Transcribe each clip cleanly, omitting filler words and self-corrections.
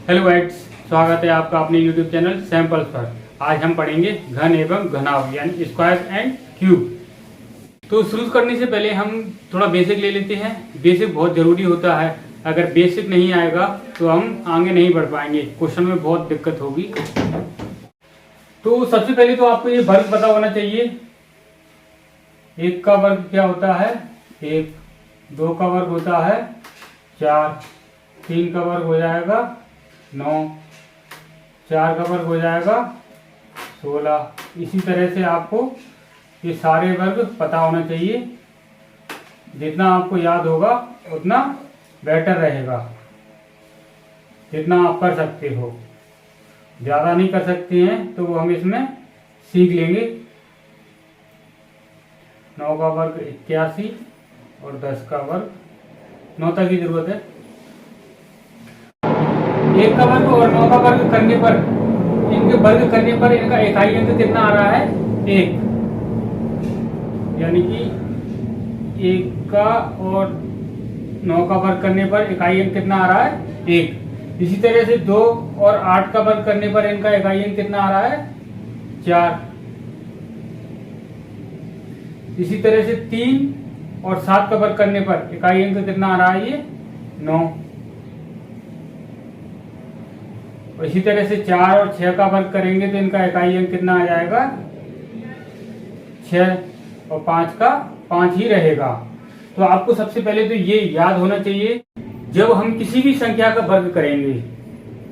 Hello guides, स्वागत है आपका अपने यूट्यूब चैनल सैंपल्स पर। आज हम पढ़ेंगे घन एवं घनाभ यानी स्क्वायर एंड क्यूब। तो शुरू करने से पहले हम थोड़ा बेसिक ले लेते हैं। बेसिक बहुत ज़रूरी होता है। अगर बेसिक नहीं आएगा तो हम आगे नहीं बढ़ पाएंगे, क्वेश्चन में बहुत दिक्कत होगी। तो सबसे पहले तो आपको ये वर्ग पता होना चाहिए। एक का वर्ग क्या होता है? एक। दो का वर्ग होता है 4। तीन का वर्ग हो जाएगा 9। चार का वर्ग हो जाएगा 16। इसी तरह से आपको ये सारे वर्ग पता होना चाहिए। जितना आपको याद होगा उतना बेटर रहेगा, जितना आप कर सकते हो। ज़्यादा नहीं कर सकते हैं तो वो हम इसमें सीख लेंगे। 9 का वर्ग 81 और 10 का वर्ग 9 तक की जरूरत है। 1 का वर्ग और 9 का वर्ग करने पर, इनके वर्ग करने पर इनका इकाई अंक कितना आ रहा है? 1। यानी कि 1 का और 9 का वर्ग करने पर इकाई अंक कितना आ रहा है? 1। इसी तरह से 2 और 8 का वर्ग करने पर इनका इकाई अंक कितना आ रहा है? 4। इसी तरह से 3 और 7 का वर्ग करने पर इकाई अंक कितना आ रहा है? ये 9। और इसी तरह से 4 और 6 का वर्ग करेंगे तो इनका इकाई अंक कितना आ जाएगा? 6। और 5 का 5 ही रहेगा। तो आपको सबसे पहले तो ये याद होना चाहिए, जब हम किसी भी संख्या का वर्ग करेंगे,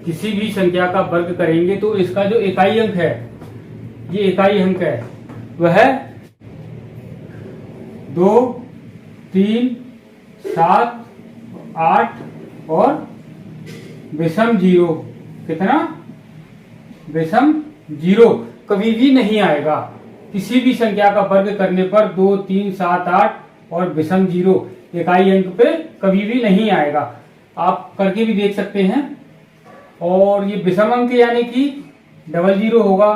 किसी भी संख्या का वर्ग करेंगे तो इसका जो इकाई अंक है, ये इकाई अंक है, वह 2, 3, 7, 8 और विषम 0। कितना? विषम 0 कभी भी नहीं आएगा। किसी भी संख्या का वर्ग करने पर 2, 3, 7, 8 और विषम 0 इकाई अंक पे कभी भी नहीं आएगा। आप करके भी देख सकते हैं। और ये विषम अंक यानी कि डबल 0 होगा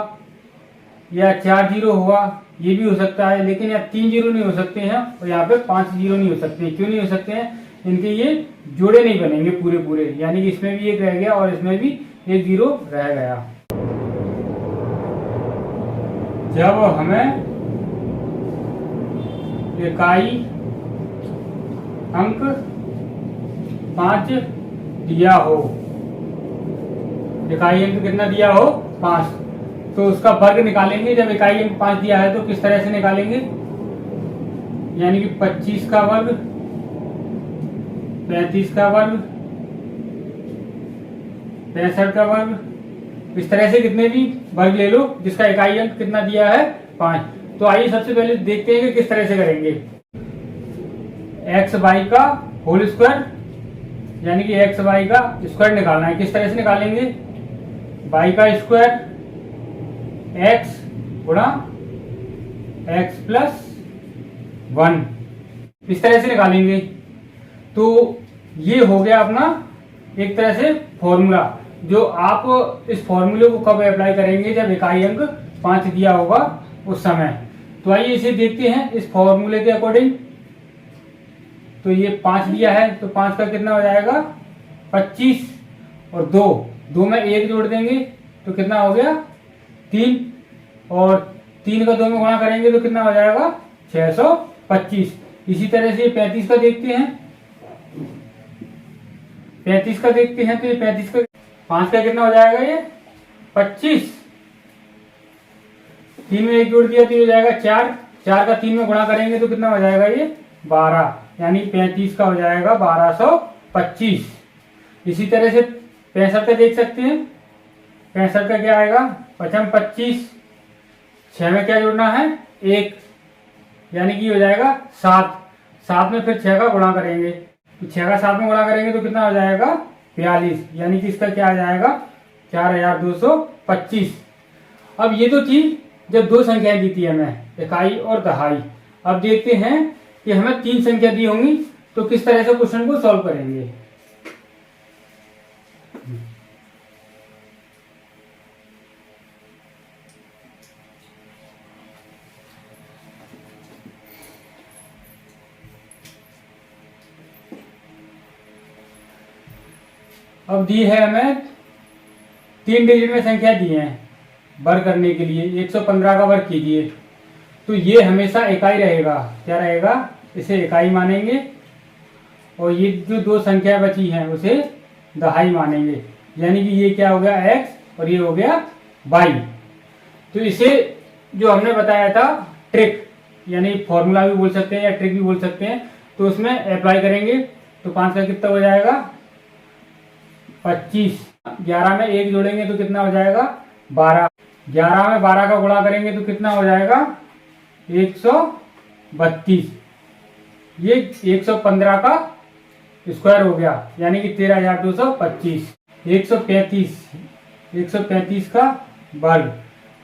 या 4 0 होगा, ये भी हो सकता है। लेकिन यहाँ 3 0 नहीं हो सकते हैं और यहाँ पे 5 0 नहीं हो सकते। क्यों नहीं हो सकते हैं? इनके ये जोड़े नहीं बनेंगे पूरे पूरे, यानी कि इसमें भी एक रह गया और इसमें भी एक 0 रह गया। जब हमें इकाई अंक 5 दिया हो, इकाई अंक कितना दिया हो? 5, तो उसका वर्ग निकालेंगे। जब इकाई अंक 5 दिया है तो किस तरह से निकालेंगे? यानी कि 25 का वर्ग, 35 का वर्ग, 65 का वर्ग, इस तरह से कितने भी वर्ग ले लो जिसका इकाई अंक कितना दिया है? 5। तो आइए सबसे पहले देखते हैं कि किस तरह से करेंगे। एक्स वाई का होल स्क्वायर, यानी कि एक्स वाई का स्क्वायर निकालना है। किस तरह से निकालेंगे? वाई का स्क्वायर एक्स गुणा एक्स प्लस 1, इस तरह से निकालेंगे। तो ये हो गया अपना एक तरह से फॉर्मूला। जो आप इस फॉर्मूले को कब अप्लाई करेंगे? जब इकाई अंक 5 दिया होगा उस समय। तो आइए इसे देखते हैं इस फॉर्मूले के अकॉर्डिंग। तो ये 5 दिया है तो 5 का कितना हो जाएगा? 25 और 2 में 1 जोड़ देंगे तो कितना हो गया? 3। और 3 का 2 में गुणा करेंगे तो कितना हो जाएगा? 625। इसी तरह से 35 का देखते हैं। 35 का देखते हैं तो ये 35 का 5 का कितना हो जाएगा? ये 25। 3 में 1 जोड़ दिया तो ये हो जाएगा 4। 4 का 3 में गुणा करेंगे तो कितना हो जाएगा? ये 12। यानी 35 का हो जाएगा 1225। इसी तरह से 65 का देख सकते हैं। 65 का क्या आएगा? 5 25, 6 में क्या जोड़ना है? 1, यानी कि हो जाएगा 7। 7 में फिर 6 का गुणा करेंगे तो 6 का 7 में गुणा करेंगे तो कितना हो जाएगा? 42। यानी कि इसका क्या आ जाएगा? 4225। अब ये तो थी जब 2 संख्याएं दी थी हमें, इकाई और दहाई। अब देखते हैं कि हमें 3 संख्या दी होंगी तो किस तरह से क्वेश्चन को सॉल्व करेंगे। अब दी है हमें 3 डिजिट में संख्या दी है वर्ग करने के लिए, 115 का वर्ग कीजिए, तो ये हमेशा इकाई रहेगा। क्या रहेगा? इसे इकाई मानेंगे और ये जो दो संख्या बची हैं उसे दहाई मानेंगे। यानी कि ये क्या हो गया? x और ये हो गया y। तो इसे जो हमने बताया था ट्रिक, यानी फॉर्मूला भी बोल सकते हैं या ट्रिक भी बोल सकते हैं, तो उसमें अप्लाई करेंगे। तो 5 का कितना हो जाएगा? 25। 11 में 1 जोड़ेंगे तो कितना हो जाएगा? 12। 11 में 12 का गुणा करेंगे तो कितना हो जाएगा? 132। ये 115 का स्क्वायर हो गया, यानी कि 13,225। 135 का वर्ग,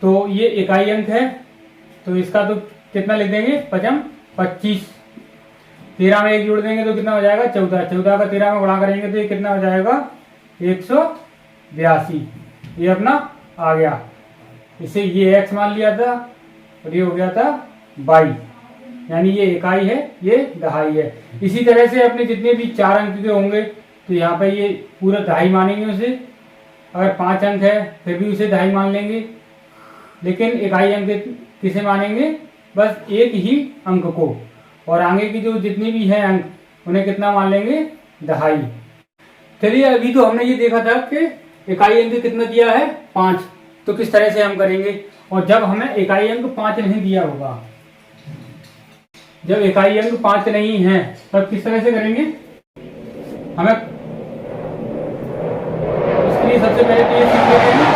तो ये इकाई अंक है, तो इसका तो कितना लिख देंगे? 25। 13 में 1 जोड़ देंगे तो कितना हो जाएगा? 14। 14 का 13 में गुणा करेंगे तो ये कितना हो जाएगा? 182। ये अपना आ गया। इसे ये x मान लिया था और ये हो गया था y, यानी ये इकाई है, ये दहाई है। इसी तरह से अपने जितने भी 4 अंक के होंगे तो यहाँ पे ये पूरा दहाई मानेंगे उसे। अगर 5 अंक है फिर भी उसे दहाई मान लेंगे, लेकिन इकाई अंक किसे मानेंगे? बस एक ही अंक को, और आगे की जो जितनी भी है अंक उन्हें कितना मान लेंगे? दहाई। चलिए, अभी तो हमने ये देखा था कि इकाई अंक कितना दिया है? 5। तो किस तरह से हम करेंगे? और जब हमें इकाई अंक 5 नहीं दिया होगा, जब इकाई अंक 5 नहीं है तब किस तरह से करेंगे? हमें इसके लिए सबसे पहले तो ये सीख लेते हैं,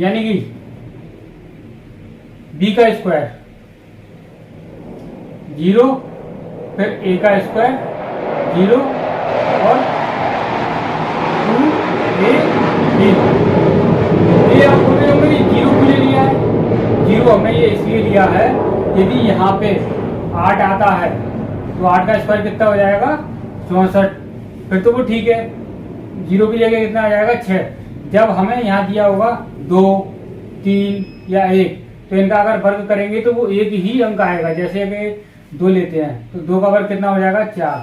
यानी कि b का स्क्वायर 0, फिर a का स्क्वायर 0 और 2ab। ये आप बोल रहे होंगे 0 क्यों ले लिया है? 0 हमने ये इसलिए लिया है, यदि यहाँ पे 8 आता है तो 8 का स्क्वायर कितना हो जाएगा? 64। फिर तो वो ठीक है, 0 की जगह कितना आ जाएगा? 6। जब हमें यहाँ दिया होगा 2, 3 या 1, तो इनका अगर वर्ग करेंगे तो वो एक ही अंक आएगा। जैसे कि 2 लेते हैं तो 2 का वर्ग कितना हो जाएगा? 4।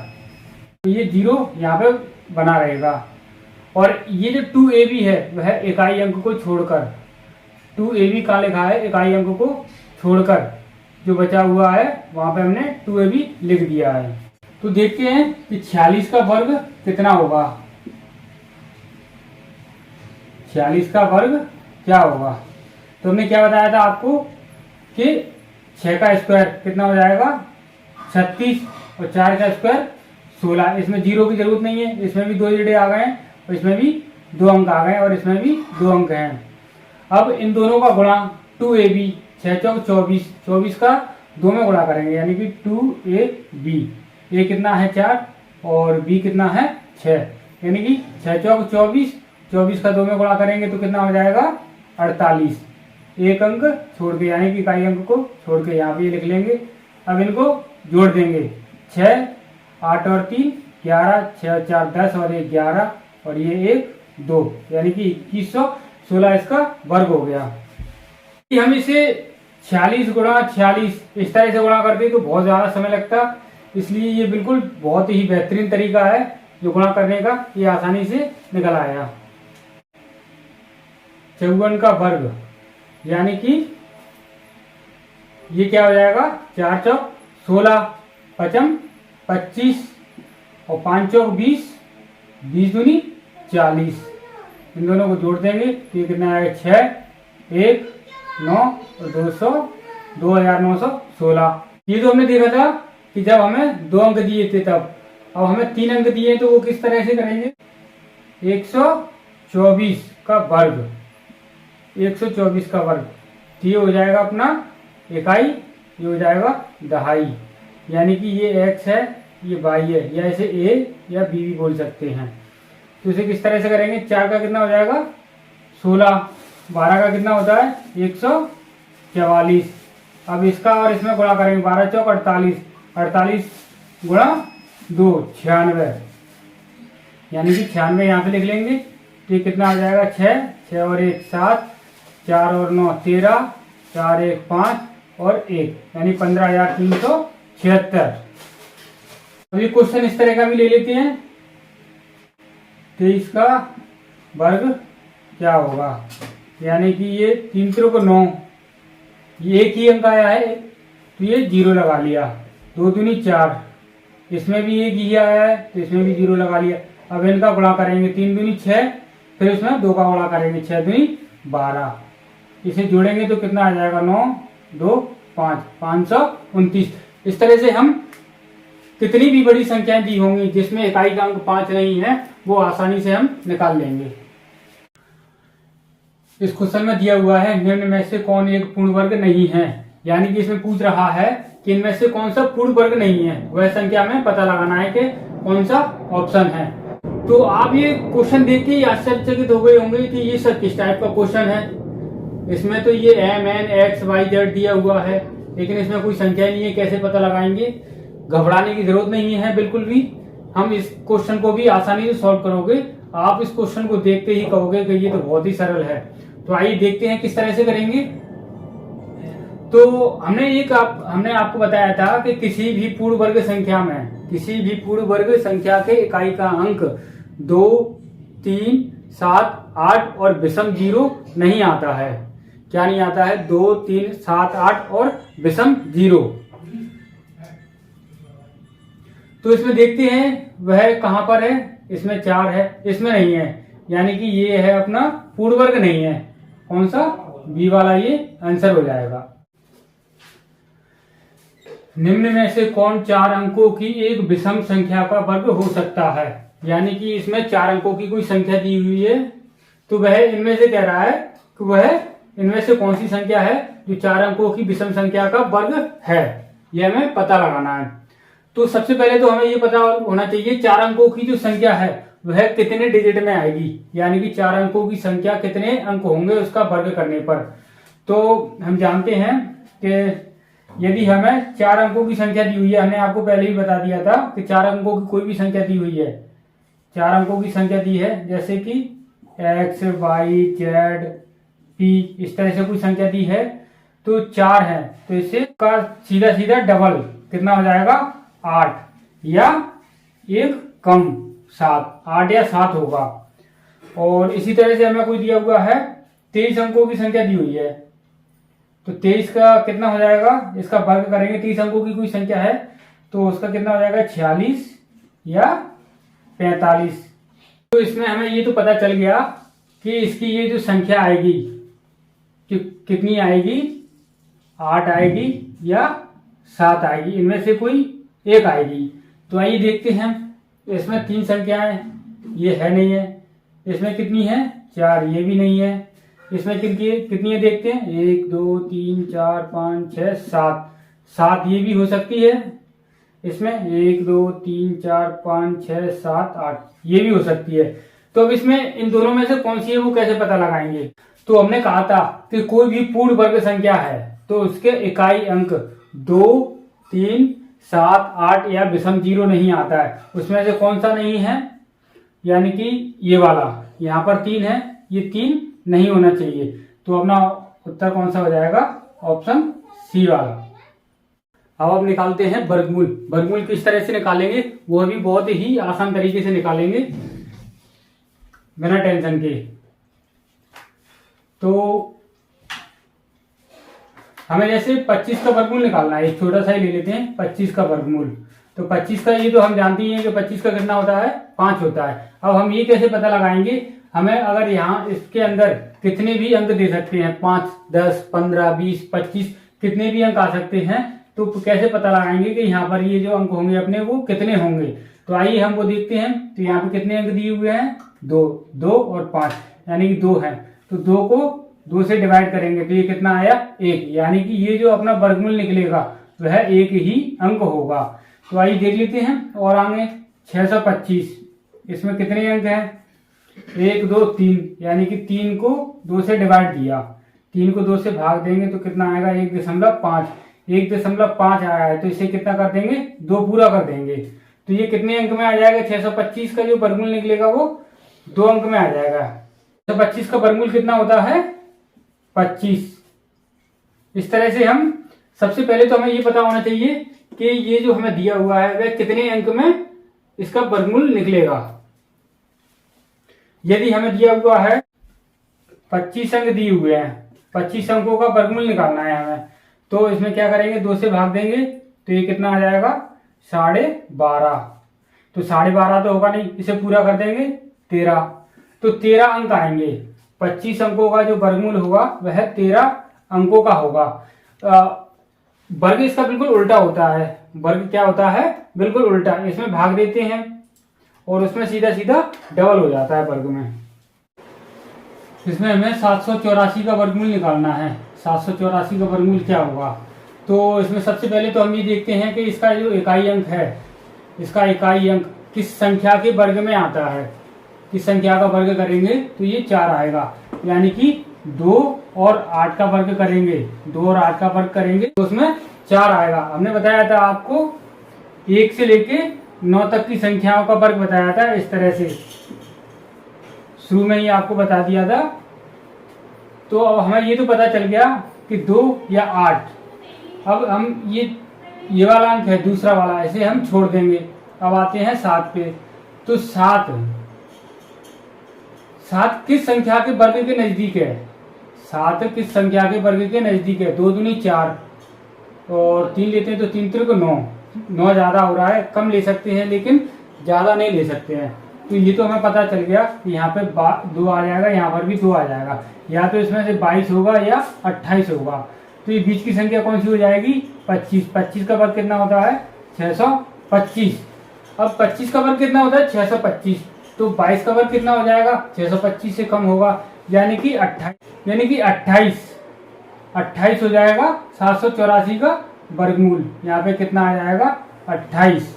तो ये 0 यहाँ पे बना रहेगा। और ये जो 2ab है वह इकाई अंक को छोड़कर, 2ab कहाँ लिखा है? इकाई अंक को छोड़कर जो बचा हुआ है वहां पे हमने 2ab लिख दिया है। तो देखते हैं कि 46 का वर्ग कितना होगा। 46 का वर्ग क्या होगा? तो हमने क्या बताया था आपको कि 6 का स्क्वायर कितना हो जाएगा? 36 और 4 का स्क्वायर 16। इसमें 0 की जरूरत नहीं है, इसमें भी 2 डिजिट आ गए हैं और इसमें भी 2 अंक आ गए और इसमें भी 2 अंक हैं। अब इन दोनों का गुणा 2ab, 6 चौक 24, 24 का 2 में गुणा करेंगे, यानी कि 2ab। a कितना है? 4 और b कितना है? 6, यानी कि 6 चौक 24, 24 का 2 में गुणा करेंगे तो कितना हो जाएगा? 48। एक अंक छोड़ के, यानी कि इकाई अंक को छोड़ के यहाँ पे लिख लेंगे। अब इनको जोड़ देंगे, 6, 8 और 3 11, 6 4 10 और 1 11 और ये 1 2, यानी कि 2116 इसका वर्ग हो गया। हम इसे 46 गुणा 46 इस तरह से गुणा करते तो बहुत ज्यादा समय लगता, इसलिए ये बिल्कुल बहुत ही बेहतरीन तरीका है जो गुणा करने का, ये आसानी से निकल आया। 54 का वर्ग, यानी कि ये क्या हो जाएगा? 4 चौक 16, 5 25 और 5 चौक 20, 20 दूनी 40। इन दोनों को जोड़ देंगे तो ये कितना आएगा? 6, 1, 9 और 200, 2916। ये तो हमने देखा था कि जब हमें 2 अंक दिए थे तब। अब हमें 3 अंक दिए तो वो किस तरह से करेंगे? 124 का वर्ग, 124 का वर्ग, तो ये हो जाएगा अपना इकाई, ये हो जाएगा दहाई, यानी कि ये x है, ये y है, या इसे a या b भी बोल सकते हैं। तो इसे किस तरह से करेंगे? 4 का कितना हो जाएगा? 16, 12 का कितना होता है? 144। अब इसका और इसमें गुणा करेंगे, 12 चौक 48, 48 गुणा 2 96, यानी कि 96 यहाँ पे लिख लेंगे तो ये कितना आ जाएगा? 6, 6 और 1 7, 4 और 9 13, 4 1 5 और 1, यानी 15,376। अब ये क्वेश्चन इस तरह का भी ले लेते हैं, 23 का वर्ग क्या होगा, यानी कि ये 3 3 को 9, ये एक ही अंक आया है तो ये 0 लगा लिया, 2 दूनी 4, इसमें भी एक ही आया है तो इसमें भी 0 लगा लिया। अब इनका गुणा करेंगे, 3 दूनी 6, फिर इसमें 2 का गुणा करेंगे, 6 दूनी 12, इसे जोड़ेंगे तो कितना आ जाएगा, 9 2 5, 529। इस तरह से हम कितनी भी बड़ी संख्याएं दी होंगी जिसमें इकाई का अंक 5 नहीं है वो आसानी से हम निकाल लेंगे। इस क्वेश्चन में दिया हुआ है निम्न में से कौन एक पूर्ण वर्ग नहीं है, यानी कि इसमें पूछ रहा है कि इनमें से कौन सा पूर्ण वर्ग नहीं है, वह संख्या में पता लगाना है कि कौन सा ऑप्शन है। तो आप ये क्वेश्चन देख के आश्चर्यचकित हो गए होंगे कि ये सब किस टाइप का क्वेश्चन है। इसमें तो ये MNXYZ दिया हुआ है, लेकिन इसमें कोई संख्या नहीं है, कैसे पता लगाएंगे। घबराने की जरूरत नहीं है बिल्कुल भी, हम इस क्वेश्चन को भी आसानी से सॉल्व करोगे। आप इस क्वेश्चन को देखते ही कहोगे कि ये तो बहुत ही सरल है। तो आइए देखते हैं किस तरह से करेंगे। तो हमने आपको बताया था कि किसी भी पूर्ण वर्ग संख्या में, किसी भी पूर्ण वर्ग संख्या के इकाई का अंक 2 3 7 8 और विषम 0 नहीं आता है। क्या नहीं आता है, 2 3 7 8 और विषम 0। तो इसमें देखते हैं वह कहां पर है, इसमें 4 है, इसमें नहीं है, यानी कि ये है अपना पूर्ण वर्ग नहीं है। कौन सा, बी वाला ये आंसर हो जाएगा। निम्न में से कौन 4 अंकों की एक विषम संख्या का वर्ग हो सकता है, यानी कि इसमें 4 अंकों की कोई संख्या दी हुई है, तो वह इनमें से कह रहा है कि वह इनमें से कौन सी संख्या है जो 4 अंकों की विषम संख्या का वर्ग है, यह हमें पता लगाना है। तो सबसे पहले तो हमें ये पता होना चाहिए 4 अंकों की जो संख्या है वह कितने डिजिट में आएगी, यानी कि 4 अंकों की संख्या कितने अंक होंगे उसका वर्ग करने पर। तो हम जानते हैं कि यदि हमें 4 अंकों की संख्या दी हुई है, हमने आपको पहले ही बता दिया था कि 4 अंकों की कोई भी संख्या दी हुई है, 4 अंकों की संख्या दी है, जैसे कि X Y Z P, इस तरह से कोई संख्या दी है तो 4 है, तो इससे का सीधा सीधा डबल कितना हो जाएगा, 8 या एक कम 7, 8 या 7 होगा। और इसी तरह से हमें कोई दिया हुआ है 23 अंकों की संख्या दी हुई है, तो 23 का कितना हो जाएगा, इसका वर्ग करेंगे, 30 अंकों की कोई संख्या है तो उसका कितना हो जाएगा, 46 या 45। तो इसमें हमें ये तो पता चल गया कि इसकी ये जो संख्या आएगी कि कितनी आएगी, 8 आएगी या 7 आएगी, इनमें से कोई एक आएगी। तो आइए देखते हैं, इसमें 3 संख्याएं, ये है नहीं है, इसमें कितनी है, 4, ये भी नहीं है, इसमें कितनी है देखते हैं, 1 2 3 4 5 6 7, 7 ये भी हो सकती है, इसमें 1 2 3 4 5 6 7 8 ये भी हो सकती है। तो अब इसमें इन दोनों में से कौन सी है वो कैसे पता लगाएंगे। तो हमने कहा था कि कोई भी पूर्ण वर्ग संख्या है तो उसके इकाई अंक 2 3 7 8 या विषम 0 नहीं आता है, उसमें से कौन सा नहीं है, यानी कि ये वाला, यहाँ पर 3 है, ये 3 नहीं होना चाहिए। तो अपना उत्तर कौन सा हो जाएगा, ऑप्शन सी वाला। अब आप निकालते हैं वर्गमूल। वर्गमूल किस तरह से निकालेंगे वो भी बहुत ही आसान तरीके से निकालेंगे बिना टेंशन के। तो हमें जैसे 25 का वर्गमूल निकालना है, एक छोटा सा ही ले लेते हैं 25 का वर्गमूल। तो 25 का ये तो हम जानते ही हैं कि 25 का कितना होता है, 5 होता है। अब हम ये कैसे पता लगाएंगे, हमें अगर यहाँ इसके अंदर कितने भी अंक दे सकते हैं, 5 10 15 20 25 कितने भी अंक आ सकते हैं, तो कैसे पता लगाएंगे कि यहाँ पर ये जो अंक होंगे अपने वो कितने होंगे। तो आइए हम वो देखते हैं। तो यहाँ पे कितने अंक दिए हुए हैं, 2 2 और 5, यानी कि 2 है, तो 2 को 2 से डिवाइड करेंगे तो ये कितना आया, 1, यानी कि ये जो अपना वर्गमूल निकलेगा वह 1 ही अंक होगा। तो आइए देख लेते हैं। और आगे 625, इसमें कितने अंक हैं, 1 2 3, यानी कि 3 को 2 से डिवाइड दिया, 3 को 2 से भाग देंगे तो कितना आएगा, 1.5, 1.5 आया है, तो इसे कितना कर देंगे, 2 पूरा कर देंगे। तो ये कितने अंक में आ जाएगा, 625 का जो वर्गमूल निकलेगा वो 2 अंक में आ जाएगा। 625 का वर्गमूल कितना होता है, 25। इस तरह से हम सबसे पहले तो हमें ये पता होना चाहिए कि ये जो हमें दिया हुआ है वह कितने अंक में इसका वर्गमूल निकलेगा। यदि हमें दिया हुआ है 25 अंक दिए हुए हैं, 25 अंकों का वर्गमूल निकालना है हमें, तो इसमें क्या करेंगे, 2 से भाग देंगे तो ये कितना आ जाएगा 12.5। तो 12.5 तो होगा नहीं, इसे पूरा कर देंगे 13, तो 13 अंक आएंगे। 25 अंकों का जो वर्गमूल होगा वह 13 अंकों का होगा। वर्ग इसका बिल्कुल उल्टा होता है। वर्ग क्या होता है, बिल्कुल उल्टा। इसमें भाग देते हैं और उसमें सीधा सीधा डबल हो जाता है वर्ग में। इसमें हमें 784 का वर्गमूल निकालना है। 784 का वर्गमूल क्या होगा, तो इसमें सबसे पहले तो हम ये देखते हैं कि इसका जो इकाई अंक है, इसका इकाई अंक किस संख्या के वर्ग में आता है। किस संख्या का वर्ग करेंगे तो ये 4 आएगा, यानी कि 2 और 8 का वर्ग करेंगे, 2 और 8 का वर्ग करेंगे तो उसमें 4 आएगा। हमने बताया था आपको 1 से लेके 9 तक की संख्याओं का वर्ग बताया था, इस तरह से शुरू में ही आपको बता दिया था। तो अब हमें ये तो पता चल गया कि 2 या 8। अब हम ये वाला अंक है दूसरा वाला, ऐसे हम छोड़ देंगे। अब आते हैं 7 पे। तो 7 किस संख्या के वर्ग के नजदीक है, 7 किस संख्या के वर्ग के नजदीक है। 2 दूनी 4 और 3 लेते हैं तो 3 त्रिक 9। 9 ज्यादा हो रहा है, कम ले सकते हैं लेकिन ज्यादा नहीं ले सकते हैं। तो ये तो हमें पता चल गया कि यहाँ पे 2 आ जाएगा, यहाँ पर भी 2 आ जाएगा। या तो इसमें से 22 होगा या 28 होगा। तो ये बीच की संख्या कौन सी हो जाएगी, 25। 25 का वर्ग कितना होता है 625। अब 25 का वर्ग कितना होता है 625, तो 22 का वर्ग कितना हो जाएगा 625 से कम होगा, यानी कि 28 हो जाएगा 784 का वर्गमूल। यहाँ पे कितना आ जाएगा 28।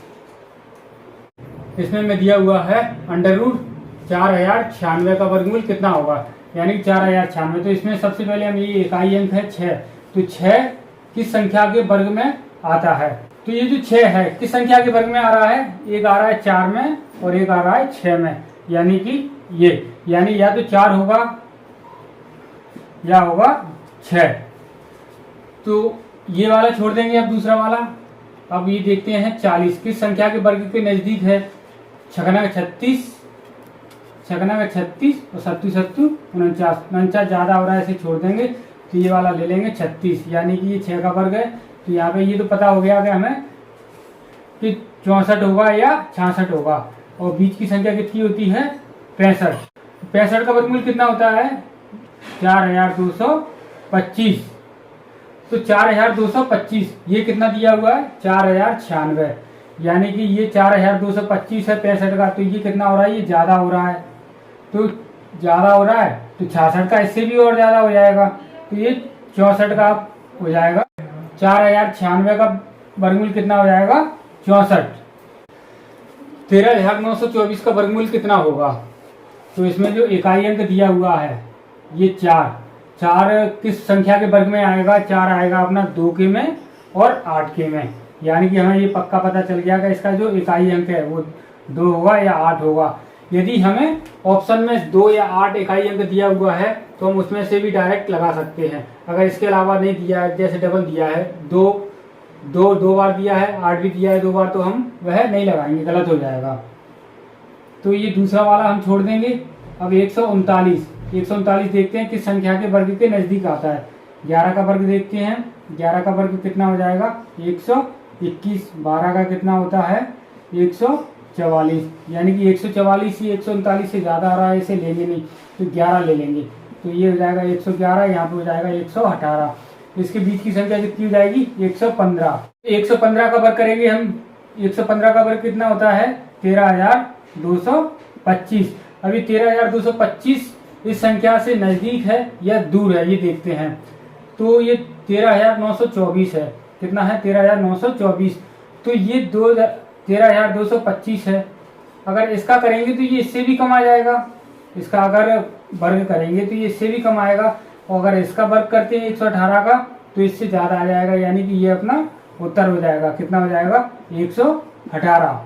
इसमें मैं दिया हुआ है √4096 का वर्गमूल कितना होगा, यानी 4096। तो इसमें सबसे पहले हम ये इकाई अंक है 6, तो 6 किस संख्या के वर्ग में आता है। तो ये जो 6 है किस संख्या के वर्ग में आ रहा है, एक आ रहा है 4 में और एक आ रहा है 6 में, यानी कि ये, यानी या तो 4 होगा या होगा 6। तो ये वाला छोड़ देंगे, अब दूसरा वाला। अब ये देखते हैं 40 किस संख्या के वर्ग के नजदीक है। 36 और 7 49 ज्यादा हो रहा है, इसे छोड़ देंगे। तो ये वाला ले लेंगे 36, यानी कि ये 6 का वर्ग है। तो यहाँ पे ये तो पता हो गया कि हमें कि 64 होगा या 66 होगा। और बीच की संख्या कितनी होती है 65। 65 का वर्गमूल कितना होता है 4225। तो 4225 ये कितना दिया हुआ है 4096, यानी कि ये 4225 है 65 का। तो ये कितना हो रहा है, ये ज्यादा हो रहा है। तो ज्यादा हो रहा है तो 66 का इससे भी और ज्यादा हो जाएगा, तो ये 64 का हो जाएगा। 4096 का वर्गमूल कितना हो जाएगा 64। 13924 का वर्गमूल कितना होगा, तो इसमें जो इकाई अंक दिया हुआ है ये 4 किस संख्या के वर्ग में आएगा, 4 आएगा अपना 2 के में और 8 के में, यानी कि हमें ये पक्का पता चल गया कि इसका जो इकाई अंक है वो 2 होगा या 8 होगा। यदि हमें ऑप्शन में 2 या 8 इकाई अंक दिया हुआ है तो हम उसमें से भी डायरेक्ट लगा सकते हैं। अगर इसके अलावा नहीं दिया है, जैसे डबल दिया है, 2 बार दिया है, 8 भी दिया है 2 बार, तो हम वह नहीं लगाएंगे, गलत हो जाएगा। तो ये दूसरा वाला हम छोड़ देंगे। अब 139 देखते हैं किस संख्या के वर्ग के नजदीक आता है। 11 का वर्ग देखते हैं, 11 का वर्ग कितना हो जाएगा 121। 12 का कितना होता है 144, यानी कि 144 ही 139 से ज्यादा आ रहा है, इसे लेंगे नहीं तो 11 ले लेंगे। तो ये हो जाएगा 111, यहाँ पे हो जाएगा 118। इसके बीच की संख्या कितनी हो जाएगी 115। 115 का वर्ग करेंगे हम। 115 का वर्ग कितना होता है 13225। अभी 13225 इस संख्या से नजदीक है या दूर है, ये देखते हैं। तो ये 13924 है, कितना है 13924। तो ये 13225 है। अगर इसका करेंगे तो ये इससे भी कम आ जाएगा। इसका अगर वर्ग करेंगे तो ये इससे भी कम आएगा, और अगर इसका वर्ग करते हैं 118 का तो इससे ज्यादा आ जाएगा, यानी कि ये अपना उत्तर हो जाएगा। कितना हो जाएगा 118।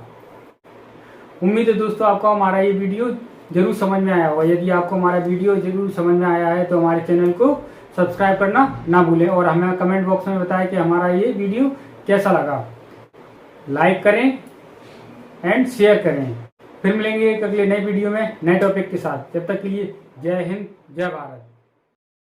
उम्मीद है दोस्तों आपको हमारा ये वीडियो जरूर समझ में आया होगा। यदि आपको हमारा वीडियो जरूर समझ में आया है तो हमारे चैनल को सब्सक्राइब करना ना भूलें, और हमें कमेंट बॉक्स में बताएं कि हमारा ये वीडियो कैसा लगा। लाइक करें एंड शेयर करें। फिर मिलेंगे एक अगले नए वीडियो में नए टॉपिक के साथ। जब तक के लिए जय हिंद, जय भारत।